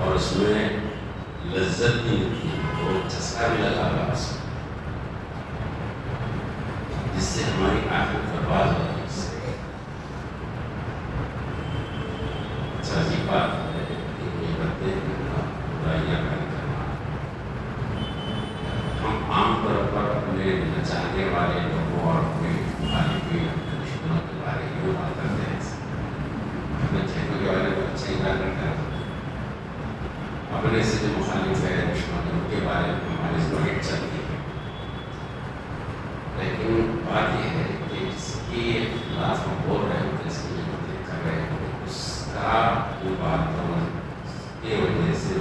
اور اس میں لذت بھی ملتی ہے اور چسکا بھی لگا ہوا اس میں، جس سے ہماری آخرت برباد ہو رہی ہے۔ اس سے اچھا جی بات ہے یہ کرتے ہیں برائیاں کرنا۔ ہم عام طور پر اپنے نچانے والے لوگوں اور اپنے مخالفین اپنے دشمنوں کے بارے میں بات کرتے ہیں، اپنے چہروں کے بارے میں اچھا ہی بات کرتے ہیں، اپنے سے جو مخالف ہے دشمن ان کے بارے میں ہماری زبان چلتی ہے، لیکن بات یہ ہے کہ جس کے خلاف ہم بول رہے ہوتے ہیں، اس کی حکومت کر رہے ہوتے ہیں، اس کا جو بات کی وجہ سے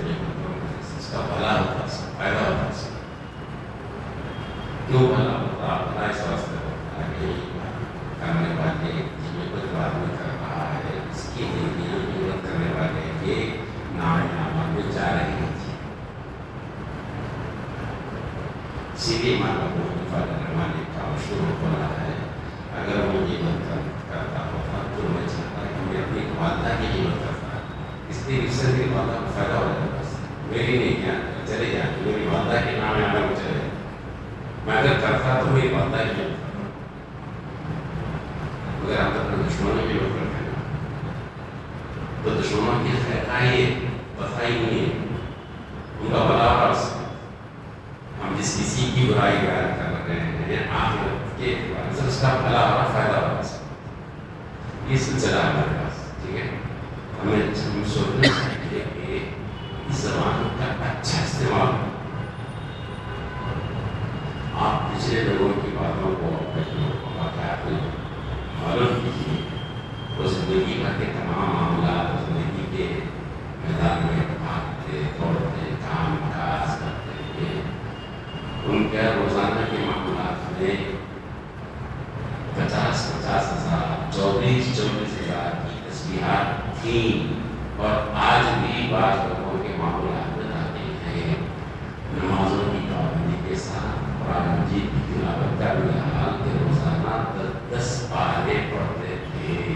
اس کا بھلا ہوتا ہے، فائدہ ہوتا ہے، کیوں بھلا ہوتا ہے؟ اس واسطے ہوتا ہے کہ کرنے والے جن میں کوئی بات نہیں کر رہا ہے اس کی ضرورت کرنے والے یہ نامہ میں جا رہے ہیں۔ سیدھے مانا کو رحمانی کا شروع ہو رہا ہے، اگر وہ قیمت کرتا ہوتا تو میں چاہتا کہ میں اپنی والدہ کی قیمت کرتا، اس لیے اس سے میری والدہ کو فائدہ ہو جاتا، بس میری نہیں کیا چلے جاتی، میری والدہ کے نام آنا وہ چلے، میں اگر کرتا تو میری والدہ کی قیمت کرتا، اگر آپ اپنے دشمنوں کی قیمت کرتے ہیں تو دشمنوں کی خیرائی بخائی نہیں ہے، ان کا بلا راس۔ ہم جس کسی کی برائی بیان کر رہے ہیں آخرت کے اعتبار سے اس کا بھلا اور فائدہ ہوگا، یہ سلسلہ ہے ہمارے پاس، ٹھیک ہے؟ ہمیں سوچنا چاہیے کہ اس زبان کا اچھا استعمال، آپ پچھلے لوگوں کی باتوں کو واقعات میں معلوم کیجیے، وہ زندگی بھر کے تمام معاملات زندگی کے میدان میں بھاگتے دوڑتے کام کاج کرتے ہیں، ان کے روزانہ کے معاملات میں 50,000 24,000 کی تسبیحات تھیں، اور آج بھی بعض لوگوں کے معاملات بتاتے ہیں نمازوں کی پابندی کے ساتھ قرآن مجید کی تلاوت کا بھی حال کے روزانہ 10 پارے پڑھتے تھے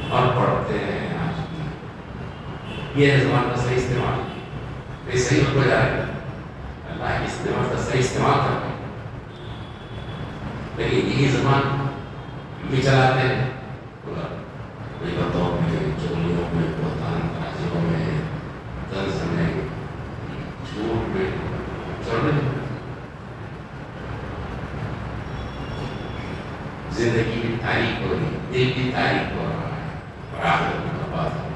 اور پڑھتے ہیں آج بھی۔ یہ زبان کا صحیح استعمال ہے، یہ صحیح ہو جائے گا، اللہ کی استعمال کا صحیح استعمال کرتے ہیں، لیکن یہی زبان بھی چلاتے ہیں غیبتوں میں، چغلیوں میں، بہتان تراجیوں میں، طنز میں، جھوٹ میں، زندگی کی تاریخ ہو رہی ہے، دل کی تاریخ ہو رہا ہے، اور آخرت میں برباد ہو۔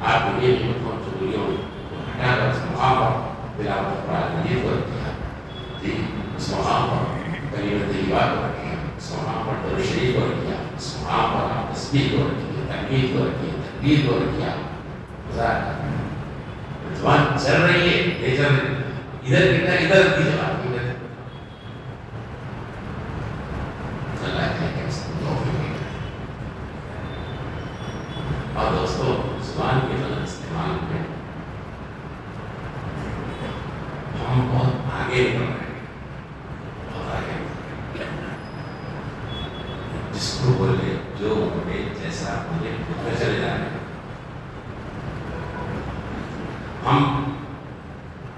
آپ کو یہ غیبتوں چغلیوں کو ہٹا کر اس مقام پر تلاوت قرآن یہ فرق کیا، جی اس مقام پر کلمۃ طیبہ کو رکھیں، اس مقام پر درود شریف کو رکھیا، اس مقام پر آپ تسبیح کو رکھیے، تحمید کو رکھیے، تکبیر کو رکھیا، زبان چل رہی ہے، نہیں چل رہی، ادھر کتنا ادھر کی جواب ادھر، اللہ کے اس کو توفیق دے۔ اور دوستو زبان کے غلط استعمال میں ہم بہت آگے نکل رہے ہیں، بہت آگے نکل رہے ہیں، جس کو بولے جو بولے جیسا بولے ادھر چلے جا رہے ہیں۔ ہم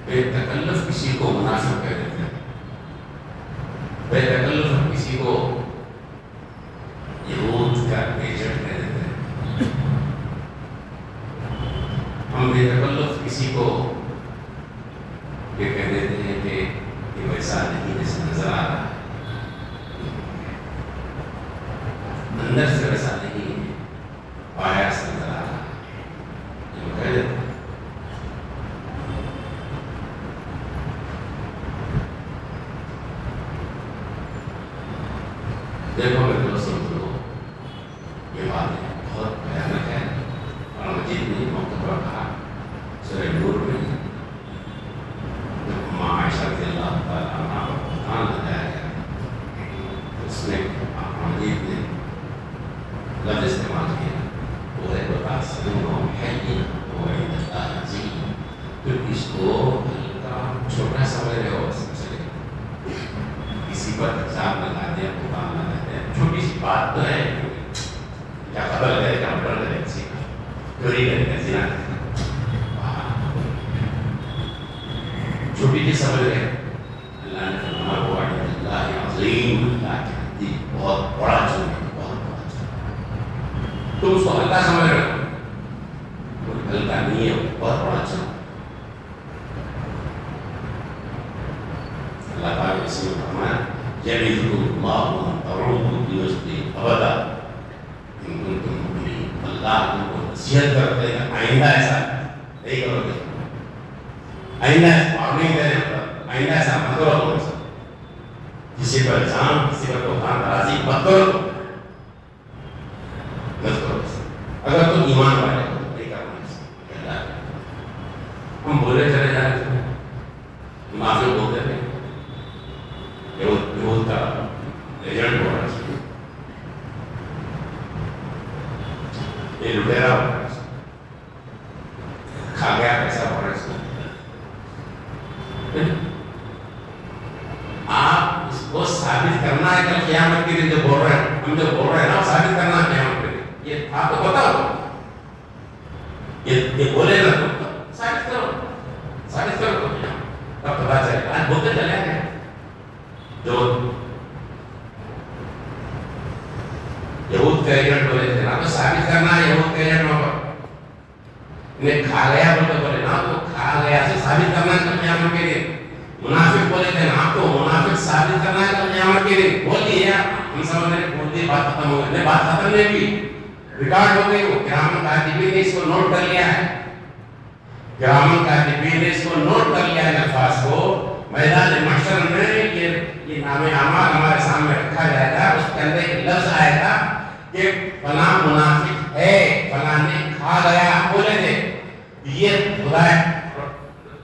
بے تکلف کسی کو منافق کہہ دیتے ہیں، بے تکلف ہم کسی کو یہود کا ایجنٹ کہہ دیتے ہیں، ہم بے تکلف کسی کو یہ کہہ دیتے ہیں کہ یہ ویسا نہیں جیسے نظر آ رہا ہے، اندر سے ویسا نہیں ہے، باہر سے نظر آ رہا ہے، یہ کہہ دیتے ہیں۔ دیکھو میرے دوستوں کو یہ بات بہت بھیانک ہے، اور مجید نے موقع پر کہا سورہ نور میں جب عائشہ رضی اللہ تعالیٰ عنہ کو بہتان لگایا گیا، اس میں مجید نے لفظ استعمال کیا، وہ ہے بتا سنوں حین وہ عند اللہ عظیم، پھر اس کو ہلکا چھوٹا سمجھ رہے ہو، کسی پر الزام لگا دیا، بہتان لگا دیا، چھوٹی سی بات تو ہے، کیا خبر ہے، کیا ڈر ہے، کسی کا چوری کرے گا، زنا چھوٹی سی سمجھ رہے اللہ نے فرمایا وہ اللہ عظیم، اللہ کے نزدیک بہت بڑا جرم ہے، بہت بڑا جرم۔ تم اس کو ہلکا سمجھ رہے ہو، کوئی ہلکا نہیں ہے، بہت بڑا جرم۔ اللہ تعالیٰ نے اسی میں فرمایا یعظکم اللہ ان تعودوا لمثلہ ابدا ان کنتم مؤمنین، اللہ تم کو نصیحت کرتے ہیں کہ آئندہ ایسا نہیں کرو گے، آئندہ وارننگ دے رہے ہیں، آئندہ ایسا مت کرو تم، ایسا کسی پر الزام، کسی پر توہین ترازی مت کرو، مت کرو ایسا، اگر تم ایمان والے ہو تو نہیں کرنا ایسا۔ ہم بولے چلے جا رہے تھے، معافی بولتے تھے، یہود کا ایجنٹ ہو رہا ہے، یہ لٹیرا ہو رہا ہے، کھا گیا پیسہ ہو رہا ہے اس کو۔ آپ اس کو ثابت کرنا ہے کل قیامت کے دن جو بول رہے ہیں، ہم جو بول رہے ہیں نا ثابت کرنا ہے قیامت کے دن، یہ آپ کو پتا ہو، یہ بولے نا تم ثابت کرو، ثابت کرو تو تب پتا چلے گا۔ آج بولتے چلے گئے جو یہود کا ایجنٹ بولے تھے نا تو ثابت کرنا ہے یہود کا ایجنٹ ہوگا، انہیں کھا گیا بولے نا تو کھا گیا سے ثابت کرنا ہے کل قیامت کے دن۔ منافق بولے تھے نا تو منافق ثابت کرنا ہے کل قیامت کے دن۔ بول دیا ہم سمجھ رہے بول دی، بات ختم ہو گئی، بات ختم نہیں ہوئی، ریکارڈ ہو گئی، وہ کرامن کاتبین نے اس کو نوٹ کر لیا ہے، کرامن کاتبین نے اس کو نوٹ کر لیا ہے الفاظ کو۔ میدان محشر میں یہ نام اعمال ہمارے سامنے رکھا جائے گا، اس کے اندر ایک لفظ آئے گا کہ فلاں منافق ہے، فلاں نے کھا گیا، بولے تھے یہ خدا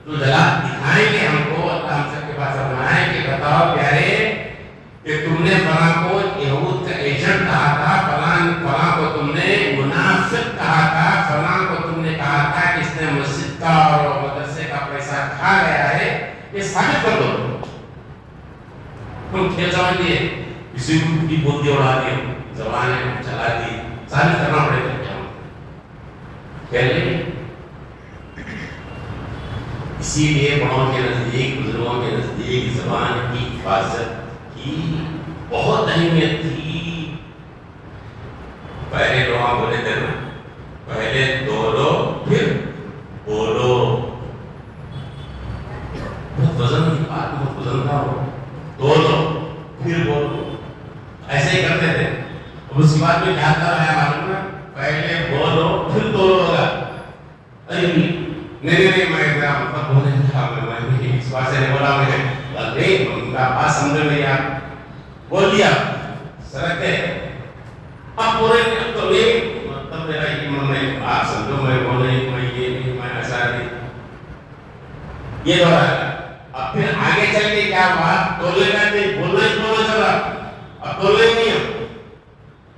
جو جلال دکھائیں گے ہم کو، اللہ ہم سب کے پاس فرمائیں کہ بتاؤ پیارے کہ تم نے فلاں کو یہود کا ایجنٹ کہا تھا، فلاں کو تم نے منافق کہا تھا، فلاں کو تم نے کہا تھا کہ اس نے مسجد کا اور مدرسے کا پیسہ کھا گیا ہے، یہ ثابت کر دو۔ تم کھیل سمجھ لیے، کسی کو بھی بول دی اڑا دی، زبانیں چلا دی، ثابت کرنا پڑے گا کیا کہہ لیں۔ اسی لیے بڑوں کے نزدیک، بزرگوں کے نزدیک زبان کی حفاظت کی بہت اہمیت تھی۔ پہلے لوگ بولے تھے نا، پہلے دولو پھر بولو، بہت وزن کی بات، بہت وزن تھا وہ، دولو پھر بولو، ایسے ہی کرتے تھے۔ اس کے بعد میں کیا کر رہا ہے معلوم ہے، پہلے بولو پھر دولو ہوگا، نہیں میں میرا مطلب بولنے تھا، میں اس بات سے نہیں بولا، میں نہیں بات سمجھ نہیں آپ بول دیا سرکتے، اب پورے تو نہیں مطلب میرا یہ من نہیں، آپ سمجھو میں بول نہیں، میں یہ نہیں، میں ایسا نہیں، یہ دورہ ہے۔ اب پھر آگے چل کے کیا بات تولے کا نہیں، بولنا ہی بولنا چل رہا، اب تولے نہیں ہے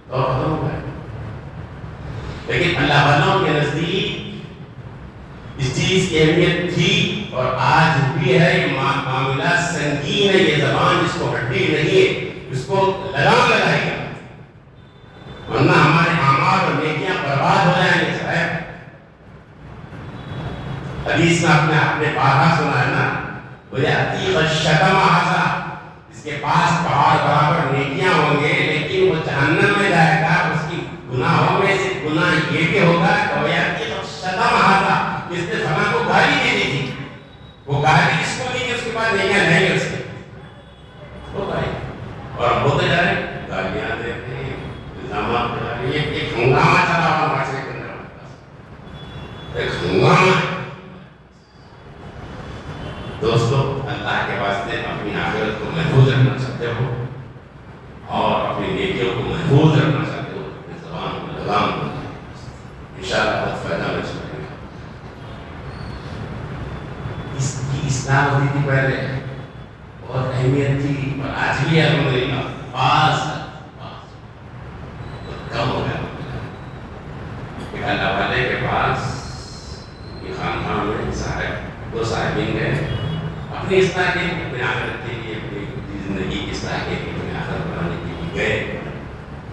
تو ختم ہو گئے۔ لیکن اللہ والوں کے نزدیک اس چیز کی اہمیت تھی اور آج بھی ہے، یہ معاملہ سنگین ہے، یہ زبان جس کو ہڈی نہیں ہے اس کو لگام لگائے گا، ورنہ ہمارے اعمال اور نیکیاں برباد ہو جائیں گے۔ صاحب حدیث میں آپ نے بارہا سنا ہے نا، وَيَأْتِيكَ الشَّتَمَ هَذَا، اس کے پاس پہاڑ برابر نیکیاں ہوں گے لیکن وہ جہنم میں جائے گا، اس کی گناہوں میں سے گناہ یہ بھی ہوگا کہ وَيَأْتِيكَ الشَّتَمَ هَذَا، جس نے فلاں کو گالی دے دی تھی، وہ گالی اس کو نہیں کہ اس کے بعد نیکیاں نہیں اس کے وہ بھائی، اور ہم ہوتے جا رہے ہیں گالیاں دیتے ہیں، الزامات لگا رہے ہیں، ایک ہنگامہ چلا ہوا معاشرے کے اندر، ایک ہنگامہ۔ دوستو اللہ کے واسطے اپنی آخرت کو محفوظ رکھنا چاہتے ہو اور اپنی نیکیوں کو محفوظ رکھنا چاہتے ہو، اپنی زبان کو لگام دو، انشاءاللہ بہت فائدہ مل سکے گا۔ اس کی اصلاح ہوتی تھی پہلے، بہت اہمیت تھی، اور آج بھی الحمدللہ پاس کم ہو گیا۔ ایک اللہ والے کے پاس خانقاہ میں صاحب دو صاحبین گئے اپنی اصلاح کے لیے، اپنے آخرت کے لیے، اپنی زندگی کی اصلاح کے لیے، اپنے آخرت بنانے کے لیے گئے۔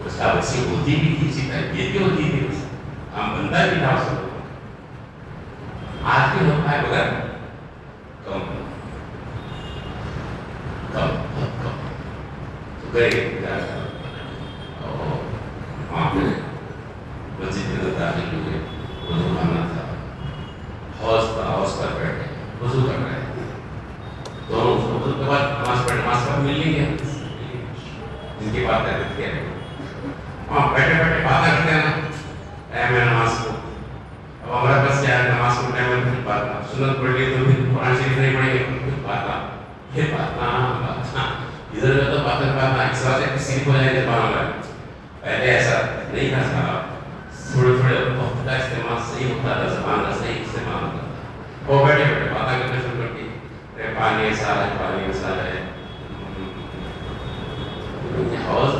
اس کا وسیع ہوتی بھی تھی، اسی تربیت بھی ہوتی تھی، ہم بندہ بھی تھا اس کو، حاکم ہوتا ہے مگر کم کم بہت کم. تو گئے وہاں پہ مسجد میں داخل ہوئے. وضو کرنا تھا, حوض پر بیٹھے وضو کر رہے تھے. دونوں وضو کے بعد نماز پڑھ مل لی ہے جن کی بات کرتے ہیں وہاں بیٹھے بیٹھے باتیں کرتے ہیں نا. اے میں نماز کو اب ہمارے پاس کیا ہے, نماز کو ٹائم میں بات سنت پڑھ لی تو پھر قرآن شریف نہیں پڑھیں گے, بات یہ بات ادھر ادھر تو باتیں اس بات سے کسی کو جائے زبان میں. پہلے ایسا نہیں تھا صاحب, تھوڑے تھوڑے وقت کا استعمال صحیح ہوتا تھا, زبان کا صحیح استعمال ہوتا تھا. وہ بیٹھے بیٹھے باتیں کرنے شروع کر دی. پانی ایسا ہے, پانی ایسا ہے. حوض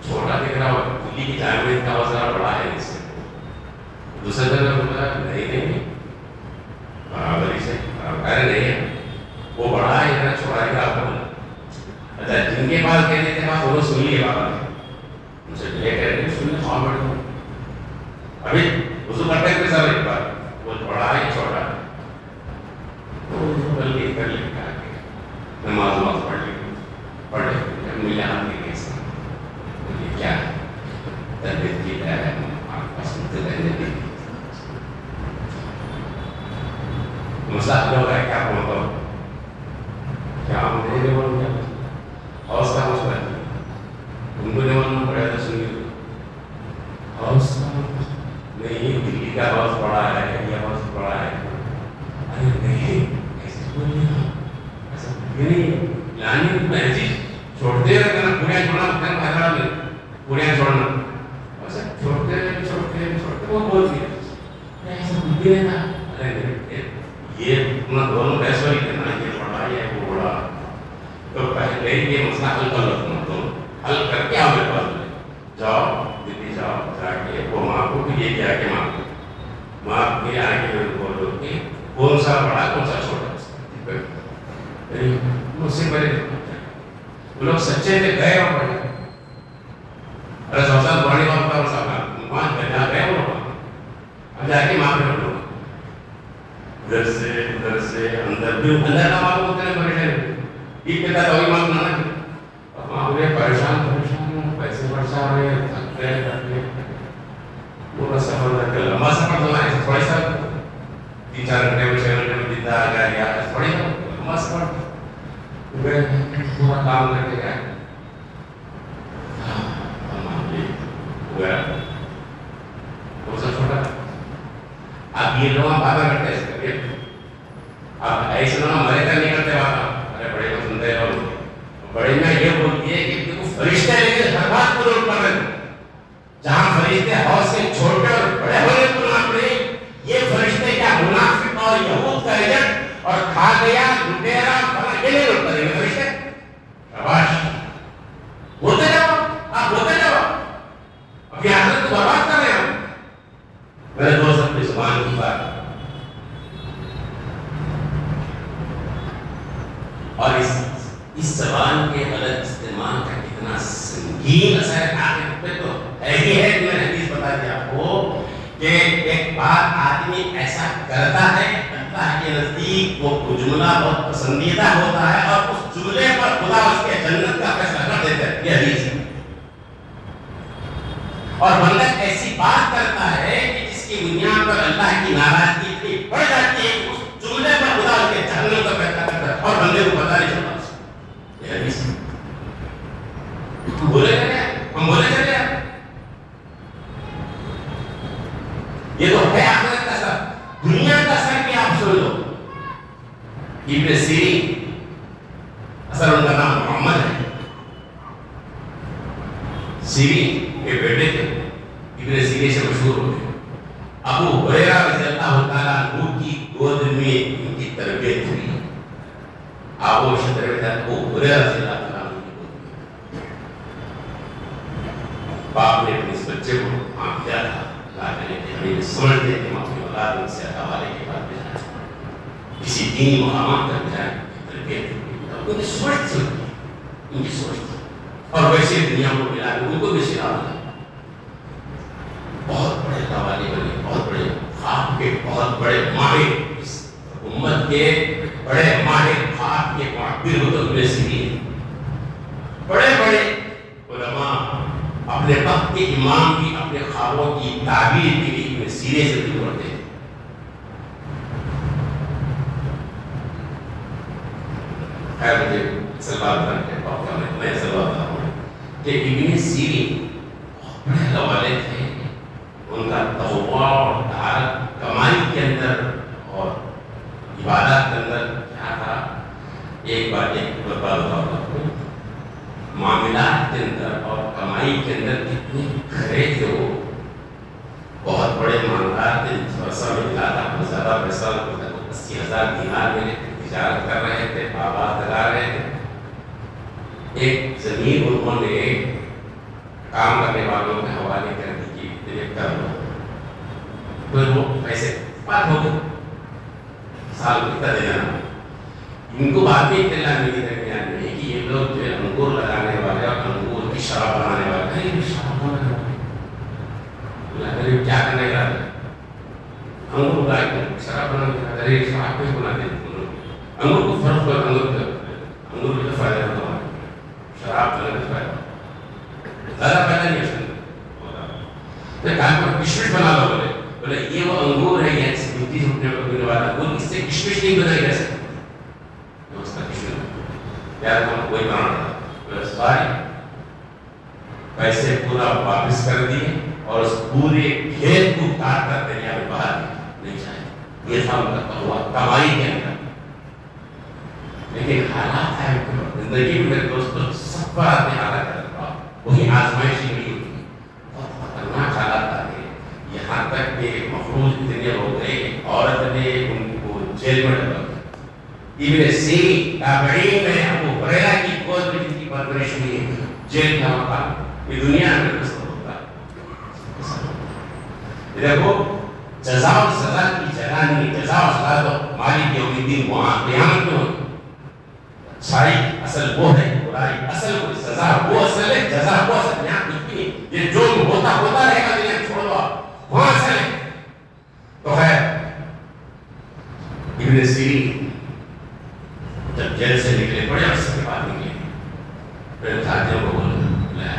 چھوٹا دکھ رہا ہو, دلی کی جامع کا حوض ذرا بڑا ہے اس سے. دوسرے جگہ بولا نہیں برابری سے ارے نہیں ہے, وہ بڑا ہے اتنا چھوٹا ہے آپ کو. اچھا جن کے پاس کہتے تھے بات وہ سن لیے بابا ان سے لے کر سن لیں وہاں بیٹھو. ابھی وضو کرتے ہوئے سب ایک بار وہ بڑا ہے چھوٹا ہے کر لے نماز پڑھ لے ملے ہاتھ نہیں کیسا بولیے کیا ہے تربیت کی ہے آپ کا سنتے رہنے دیں. مسئلہ حل ہو رہا ہے کیا بولتا ہوں کیا ہم نہیں دیوان کیا حوض کا مسئلہ ہے ان کو دیوان پڑے تو سنیے حوض نہیں دلی کا حوض بڑا ہے یہ حوض بڑا ہے. ارے نہیں ایسے بولیے ایسا نہیں لانی میں چیز چھوڑتے رہتے نا پوریا چھوڑنا حیدرآباد میں پوریا چھوڑنا ایسا چھوڑتے وہ بول دیا ایسا بھی ہے نا. ارے یہ اپنا دونوں پیسوں ہی کرنا یہ بڑا ہے وہ بڑا تو پہلے یہ مسئلہ حل کر لو تم دونوں حل کر کے آؤ میرے پاس جاؤ دلی جاؤ جا کے وہ ماں کو بھی یہ کیا کہ ماں کے آنے کے بولو کہ کون سا بڑا کون سا چھوٹا. مجھ سے پہلے وہ لوگ سچے تھے گئے اور پڑھے. ارے سو سال پرانی بات کا صاحب وہاں گئے وہ لوگ اب جا کے ماں پہ لوگ ادھر سے اندر بھی اندر کا ماں کو اتنے پریشان عید کے تحت وہی ماں بنانا ہے. اب وہاں ہوئے پریشان پیسے برسا رہے تھک گئے پورا سفر کر کے لمبا سفر تو ہے تھوڑا سا 3-4 گھنٹے میں 6 گھنٹے میں جدہ آ گیا تھوڑی سا لمبا سفر پورا کام کر کے گئے چھوٹا. اب یہ لوگ باتیں کرتے ہیں اب ایسے لوگ ہمارے کا نہیں کرتے بات. ارے بڑے کو سنتے ہیں بڑے میں یہ بولتی ہے کہ فرشتے لے کے ہر بات کو نوٹ کر رہے ہیں. جہاں فرشتے حوض سے چھوٹے اور بڑے ہونے کو نہ پڑے یہ فرشتے کیا منافق اور یہود کا ایجنٹ اور کھا گیا لٹیرا فلاں یہ نہیں نوٹ کریں گے فرشتے. شاباش ہوتے جاؤ آپ ہوتے جاؤ اپنی حالت کو برباد کر رہے ہیں. میرے دوست اپنی زبان کی بات اور اس زبان کے غلط استعمال کا کتنا سنگین اثر آخر پہ تو ہے ہی ہے. میں نے حدیث بتا دیا آپ کو کہ ایک بات آدمی ایسا کرتا ہے اللہ کے نزدیک وہ جملہ بہت پسندیدہ ہوتا ہے اور اس جملے پر خدا اس کے جنت کا فیصلہ کر دیتا ہے. یہ حدیث ہے. اور بندہ ایسی بات کرتا ہے کہ جس کی بنیاد پر اللہ کی ناراضگی اتنی بڑھ جاتی ہے کہ اس جملے پر خدا اس کے جہنم کا فیصلہ کرتا ہے اور بندے کو پتہ نہیں چلتا. یہ حدیث ہے. ہم بولے چلے یہ تو ہے آخرت کا سر. دنیا کا سر کیا آپ سن لو. ابن سیرین اصل ان کا نام محمد ہے. سیرین کے بیٹے تھے. ابن سیرین سے مشہور ہوتے. ابو ہریرہ رضی اللہ تعالیٰ عنہ کی گود میں ان کی تربیت ہوئی. ابو ہریرہ رضی اللہ تعالیٰ عنہ کی گود میں باپ نے اپنے اس بچے کو آنکھ دیا تھا. ہمیں سمجھتے ہیں کہ ہم اپنی اولاد ان سے حوالے کے بعد بجائیں کسی دینی مقامات تک جائیں تربیت ان کی سوچ تھی ان کی سوچ تھی. اور ویسے دنیا کو ملا ان کو بھی سکھا دیا. بہت بڑے حوالے بنے, بہت بڑے خواب کے بہت بہت بڑے ماہر امت کے بڑے ماہر خواب کے معبر ہوتے ابن سیرین. بڑے بڑے علماء اپنے وقت کے امام بھی اپنے خوابوں کی تعبیر کے لیے ابن سیرین سے رجوع کرتے ہیں. خیر مجھے سلوات کرنے کے بعد میں سلوات کرتا ہوں کہ ابن سیرین بہت بڑے اللہ والے تھے. ان کا تقویٰ اور طہارت کمائی کے اندر اور عبادات کے اندر کیا تھا. ایک بات بتاؤں گا, معاملات کے اندر اور کمائی کے اندر کتنے کھڑے تھے. وہ بہت بڑے مالدار تھے. پیسہ میں زیادہ زیادہ پیسہ 80,000 دینار میں تجارت کر رہے تھے, آباد لگا رہے تھے. ایک زمین انہوں نے کام کرنے والوں کے حوالے کر دی کہ کر لو. پھر وہ پیسے بات ہو گئے, سال کو کتنا دینا. ان کو بات بھی اطلاع ملی درمیان میں کہ یہ لوگ جو انگور لگانے والے اور انگور کی شراب بنانے والے ہیں. شراب بنانے والے کیا کرنے کا انگور لگا کے شراب بنانے کا شراب کوئی بنا دیں. انگور کو فرق کر انگور کا فائدہ ہوتا ہے, شراب بنانے کا فائدہ زیادہ فائدہ نہیں ہے. کشمش بنا لو بولے بولے یہ وہ انگور ہے, یہ 20 روپے کا ملنے والا انگور, اس سے کشمش نہیں بنائی جا سکتی. اس کا کشمش یار ہم کوئی بنانا تھا ساری پیسے پورا واپس کر دیے اور اس پورے کھیت کو کاٹ کر دریا میں بہا دیا. نہیں چاہے یہ تھا ان کا تقویٰ کمائی کے اندر. لیکن حالات ہے زندگی میں میرے دوستوں سب پر آتے حالات ہے, وہی آزمائشی نہیں ہوتی. خطرناک حالات آ گئے. یہاں تک کہ مفروض اتنے ہو گئے عورت نے ان کو جیل میں ڈالا. ابن سیرین تابعین میں ابو ہریرہ کی گود میں جن کی پرورش ہوئی ہے, جیل کا مقام یہ دنیا میں کس کو ہوتا ہے. دیکھو جزا و سزا کی جگہ نہیں, جزا و سزا تو مالک یوم الدین وہاں قیامت میں ہوتی. اچھائی اصل وہ ہے, برائی اصل وہ, سزا وہ اصل ہے, جزا وہ اصل. یہاں کچھ بھی نہیں, یہ جو ہوتا رہے گا دنیا چھوڑ دو آپ, وہاں اصل ہے. تو ہے ابن سیرین جب جیل سے نکلے, بڑے عرصے کے بعد نکلے, پھر ساتھیوں کو بولا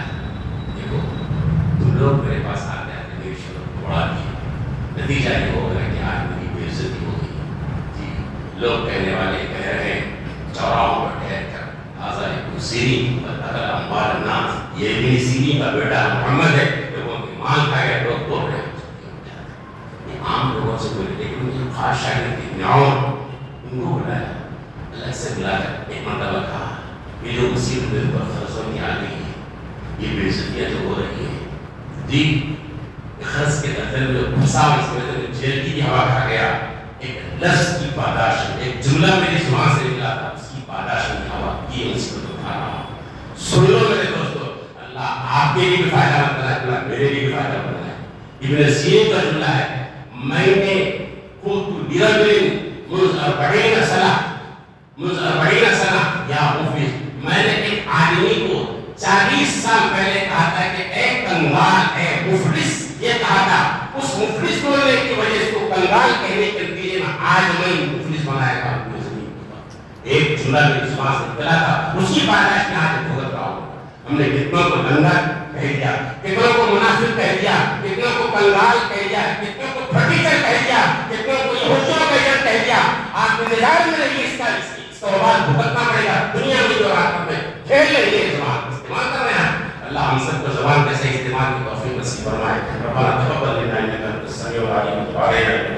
دیکھو تم لوگ میرے پاس آتے آتے میری شرط بڑھا دی, نتیجہ یہ ہوگا کہ آج میری بے عزتی ہو گئی. جی لوگ کہنے والے کہہ رہے ہیں چوراہوں پر ٹھہر کر آزا ابن سیرین اگر اموال الناس, یہ ابن سیرین کا بیٹا محمد ہے, لوگوں کی مان کھا گئے, لوگ توڑ رہے ہیں. یہ عام لوگوں سے بولے, لیکن ان کی خاص شاعر تھی نعوم, ان کو بلایا اللہ سے بلا کر ایک مرتبہ کہا یہ جو مصیبت میرے پر خرچوں کی آ گئی ہے, یہ بے عزتیاں جو ہو رہی ہیں, جی خرچ کے دفتر میں جو پھنسا اس میں جیل کی بھی ہوا کھا گیا. ایک لفظ کی پاداش, ایک جملہ میری زبان سے نکلا تھا, اس کی پاداش میں ہوا یہ مصیبت اٹھا رہا ہوں. سن لو میرے دوستو, اللہ آپ کے لیے بھی فائدہ مند بنائے, اللہ میرے لیے بھی فائدہ مند بنائے. ابن سیرین کا جملہ ہے, میں نے كنت برجل منذ 40 سنة یا مفلس, میں نے ایک آدمی کو 40 سال پہلے کہا تھا کہ اے کنگال اے مفلس, یہ کہا تھا. اس مفلس بولنے کی وجہ سے کنگال کہنے کے نتیجے میں آج میں مفلس بنایا گا. ایک جملہ میری زبان سے نکلا تھا, اسی پاداش میں آج بھگت رہا ہوں. ہم نے کتنوں کو دنگا کہہ دیا, کتنوں کو منافق کہہ دیا, کتنوں کو کنگال کہہ دیا, کتنوں کو فرٹیچر کہہ دیا, کتنوں کو یہودیوں کا ایجنٹ کہہ دیا. آپ انتظار میں رہیے, اس کا بعد بھگتنا پڑے گا. دنیا میں جو رات میں کھیل رہی ہے زبان استعمال کر رہے ہیں, اللہ ہم سب کو زبان کے صحیح استعمال کی توفیق نصیب فرمائے. ربنا تقبل منا انك انت السميع العليم وتب علينا